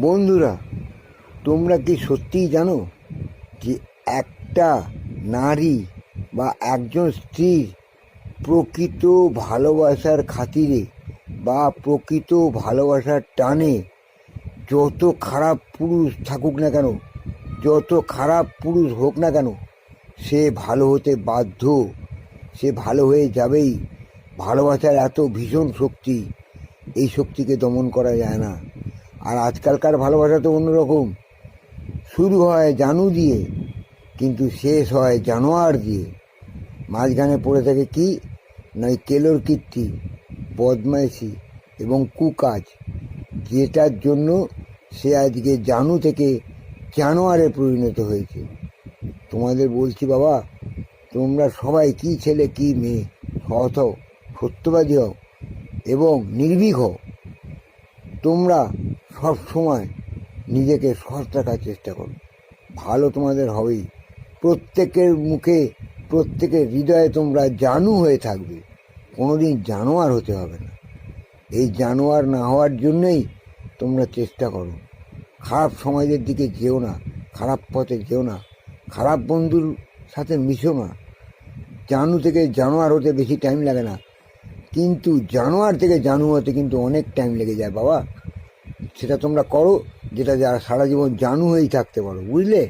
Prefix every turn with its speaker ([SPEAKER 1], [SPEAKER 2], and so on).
[SPEAKER 1] বন্ধুরা, তোমরা কি সত্যিই জানো যে একটা নারী বা একজন স্ত্রীর প্রকৃত ভালোবাসার খাতিরে বা প্রকৃত ভালোবাসার টানে যত খারাপ পুরুষ থাকুক না কেন, যত খারাপ পুরুষ হোক না কেন, সে ভালো হতে বাধ্য, সে ভালো হয়ে যাবেই। ভালোবাসার এত ভীষণ শক্তি, এই শক্তিকে দমন করা যায় না। আর আজকালকার ভালোবাসা তো অন্যরকম, শুরু হয় জানু দিয়ে কিন্তু শেষ হয় জানোয়ার দিয়ে। মাঝখানে পড়ে থাকে কি না, কেলোর কীর্তি, বদমাইশি এবং কুকাজ, যেটার জন্য সে আজকে জানু থেকে জানোয়ারে পরিণত হয়েছে। তোমাদের বলছি বাবা, তোমরা সবাই কি ছেলে কি মেয়ে, সৎ হও, সত্যবাদী হও এবং নির্ভীক হও। তোমরা সব সময় নিজেকে সৎ রাখার চেষ্টা করো, ভালো তোমাদের হবেই। প্রত্যেকের মুখে, প্রত্যেকের হৃদয়ে তোমরা জানু হয়ে থাকবে, কোনোদিন জানোয়ার হতে হবে না। এই জানোয়ার না হওয়ার জন্যই তোমরা চেষ্টা করো। খারাপ সমাজের দিকে যেও না, খারাপ পথে যেও না, খারাপ বন্ধুর সাথে মিশো না। জানু থেকে জানোয়ার হতে বেশি টাইম লাগে না, কিন্তু জানোয়ার থেকে জানু হতে কিন্তু অনেক টাইম লেগে যায় বাবা। সেটা তোমরা করো, যেটা যারা সারা জীবন জানু হয়েই থাকতে পারো, বুঝলে।